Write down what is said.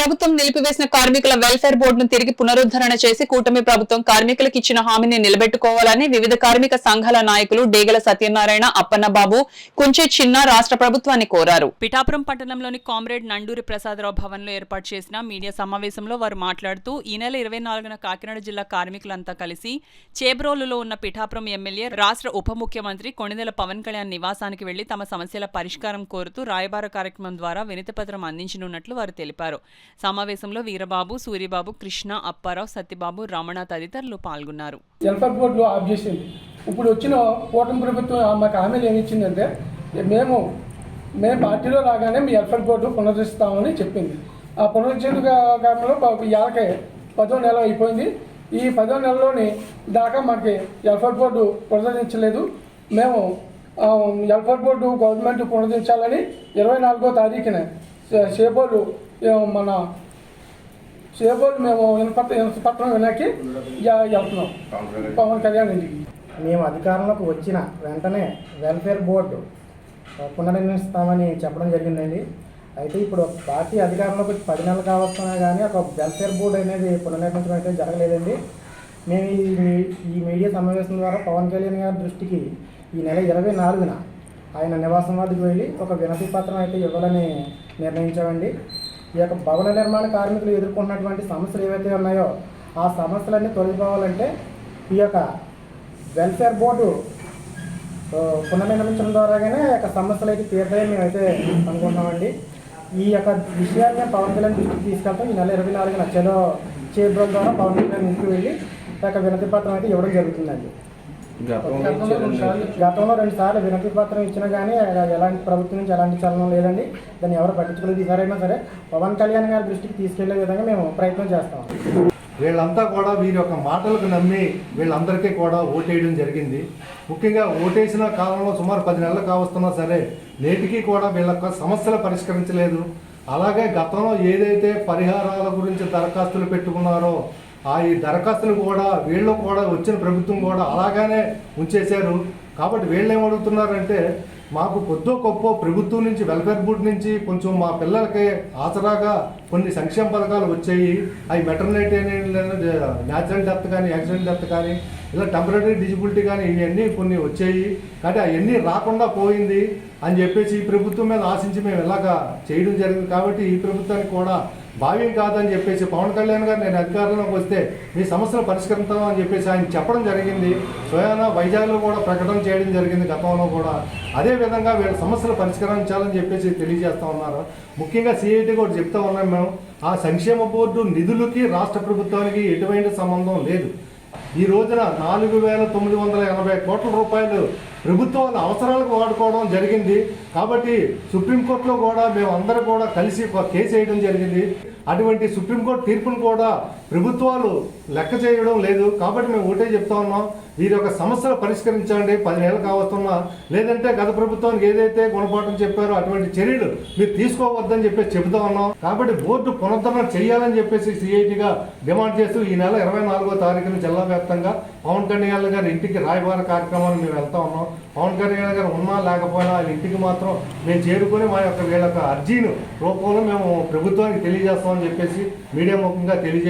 ప్రభుత్వం నిలిపివేసిన కార్మికుల వెల్ఫేర్ బోర్డును తిరిగి పునరుద్ధరణ చేసి కూటమి ప్రభుత్వం కార్మికులకు ఇచ్చిన హామీని నిలబెట్టుకోవాలని వివిధ కార్మిక సంఘాల నాయకులు డేగల సత్యనారాయణ, అప్పన్నబాబు, కుంచే చిన్న రాష్ట్ర ప్రభుత్వాన్ని కోరారు. పిఠాపురం పట్టణంలోని కామ్రేడ్ నండూరి ప్రసాదరావు భవన్ లో ఏర్పాటు చేసిన మీడియా సమావేశంలో వారు మాట్లాడుతూ ఈ నెల 24న కాకినాడ జిల్లా కార్మికులంతా కలిసి చేబ్రోలులో ఉన్న పిఠాపురం ఎమ్మెల్యే, రాష్ట్ర ఉప ముఖ్యమంత్రి కొణిదెల పవన్ కళ్యాణ్ నివాసానికి వెళ్లి తమ సమస్యల పరిష్కారం కోరుతూ రాయబార కార్యక్రమం ద్వారా వినతిపత్రం అందించనున్నట్లు వారు తెలిపారు. సమావేశంలో వీరబాబు, సూరిబాబు, కృష్ణ, అప్పారావు, సత్యబాబు, రమణ తదితరులు పాల్గొన్నారు. ఇప్పుడు వచ్చిన కూటమి ప్రభుత్వం మాకు హామీలు ఏమి ఇచ్చిందంటే మేము పార్టీలో రాగానే మీ వెల్ఫేర్ బోర్డు పునరుద్ధరిస్తామని చెప్పింది. ఆ పునరుద్ధరణ కాలంలో ఇవాళకి 10వ నెల అయిపోయింది. ఈ 10వ నెలలోని దాకా మనకి వెల్ఫేర్ బోర్డు పునరుద్ధరించలేదు. మేము వెల్ఫేర్ బోర్డు గవర్నమెంట్ పునరుద్ధరించాలని 24వ తారీఖున చేబోలు మేము వినపత్రం వినాకి వెళ్తున్నాం పవన్ కళ్యాణ్ ఇంటికి. మేము అధికారంలోకి వచ్చిన వెంటనే వెల్ఫేర్ బోర్డు పునర్నిర్మిస్తామని చెప్పడం జరిగిందండి. అయితే ఇప్పుడు పార్టీ అధికారంలోకి 10 నెలలు కావస్తున్నా కానీ ఒక వెల్ఫేర్ బోర్డు అనేది పునర్నిర్మించడం అయితే జరగలేదండి. మేము ఈ మీడియా సమావేశం ద్వారా పవన్ కళ్యాణ్ గారి దృష్టికి ఈ నెల 24న ఆయన నివాసం వద్దకు వెళ్ళి ఒక వినతి పత్రం అయితే ఇవ్వాలని నిర్ణయించామండి. ఈ యొక్క భవన నిర్మాణ కార్మికులు ఎదుర్కొన్నటువంటి సమస్యలు ఏవైతే ఉన్నాయో ఆ సమస్యలన్నీ తొలగిపోవాలంటే ఈ యొక్క వెల్ఫేర్ బోర్డు పునర్నిర్మించడం ద్వారాగానే యొక్క సమస్యలు అయితే తీరుతాయని మేమైతే అనుకుంటున్నామండి. ఈ యొక్క విషయాన్ని పవన్ కళ్యాణ్ దృష్టికి తీసుకెళ్తాం. ఈ నెల 24న చేబ్రోల్ ద్వారా పవన్ కళ్యాణ్ ఇంటికి వెళ్ళి ఈ యొక్క వినతి పత్రం అయితే ఇవ్వడం జరుగుతుందండి. గతంలో 2 సార్లు వినతి పత్రం ఇచ్చినా కానీ ఎలాంటి ప్రభుత్వం నుంచి ఎలాంటి చలనం లేదండి. దాన్ని ఎవరు పట్టించుకోలేదు. ఈసారైనా సరే పవన్ కళ్యాణ్ గారి దృష్టికి తీసుకెళ్లే విధంగా మేము ప్రయత్నం చేస్తాం. వీళ్ళంతా కూడా వీరి యొక్క మాటలకు నమ్మి వీళ్ళందరికీ కూడా ఓటేయడం జరిగింది. ముఖ్యంగా ఓటేసిన కాలంలో సుమారు 10 నెలలు కావస్తున్నా సరే నేటికి కూడా వీళ్ళ యొక్క సమస్యలు పరిష్కరించలేదు. అలాగే గతంలో ఏదైతే పరిహారాల గురించి దరఖాస్తులు పెట్టుకున్నారో ఈ దరఖాస్తులు కూడా వీళ్ళు కూడా వచ్చిన ప్రభుత్వం కూడా అలాగానే ఉంచేశారు. కాబట్టి వీళ్ళు ఏమడుగుతున్నారంటే మాకు కొద్దో గొప్ప ప్రభుత్వం నుంచి వెల్ఫేర్ బోర్డు నుంచి కొంచెం మా పిల్లలకి ఆసరాగా కొన్ని సంక్షేమ పథకాలు వచ్చాయి. అవి మెటర్నిటీ న్యాచురల్ డెత్ కానీ, యాక్సిడెంట్ డెత్ కానీ, ఇలా టెంపరీ డిజబిలిటీ కానీ ఇవన్నీ కొన్ని వచ్చాయి. కానీ అవన్నీ రాకుండా పోయింది అని చెప్పేసి ఈ ప్రభుత్వం మీద ఆశించి మేము ఇలాగా చేయడం జరిగింది. కాబట్టి ఈ ప్రభుత్వానికి కూడా భావ్యం కాదని చెప్పేసి పవన్ కళ్యాణ్ గారు నేను అధికారంలోకి వస్తే మీ సమస్యలు పరిష్కరిస్తాం అని చెప్పేసి ఆయన చెప్పడం జరిగింది. స్వయాన వైజాగ్లో కూడా ప్రకటన చేయడం జరిగింది గతంలో కూడా. అదేవిధంగా వీళ్ళ సమస్యలు పరిష్కరించాలని చెప్పేసి తెలియజేస్తూ ఉన్నారు. ముఖ్యంగా సిఐటి కూడా చెప్తా ఉన్నాం మేము, ఆ సంక్షేమ బోర్డు నిధులకి రాష్ట్ర ప్రభుత్వానికి ఎటువంటి సంబంధం లేదు. ఈ రోజున 4,980 కోట్ల రూపాయలు ప్రభుత్వాల అవసరాలకు వాడుకోవడం జరిగింది. కాబట్టి సుప్రీంకోర్టులో కూడా మేము అందరూ కూడా కలిసి ఒక కేసు వేయడం జరిగింది. అటువంటి సుప్రీంకోర్టు తీర్పును కూడా ప్రభుత్వాలు లెక్క చేయడం లేదు. కాబట్టి మేము ఒకటే చెప్తా ఉన్నాం, వీరి యొక్క సమస్యలు పరిష్కరించండి. 10 నెలలు కావస్తున్నా, లేదంటే గత ప్రభుత్వానికి ఏదైతే గుణపాఠం చెప్పారో అటువంటి చర్యలు మీరు తీసుకోవద్దని చెప్పేసి చెబుతా ఉన్నాం. కాబట్టి బోర్డు పునరుద్ధరణ చేయాలని చెప్పేసి సిఐటిగా డిమాండ్ చేస్తూ ఈ నెల 24వ తారీఖున జిల్లా వ్యాప్తంగా పవన్ కళ్యాణ్ గారి ఇంటికి రాయబార కార్యక్రమాన్ని మేము వెళ్తా ఉన్నాం. పవన్ కళ్యాణ్ గారు ఉన్నా లేకపోయినా ఆయన ఇంటికి మాత్రం మేము చేరుకొని మా యొక్క వీళ్ళ అర్జీని రూపంలో మేము ప్రభుత్వానికి తెలియజేస్తామని చెప్పేసి మీడియా ముఖంగా తెలియజేస్తాం.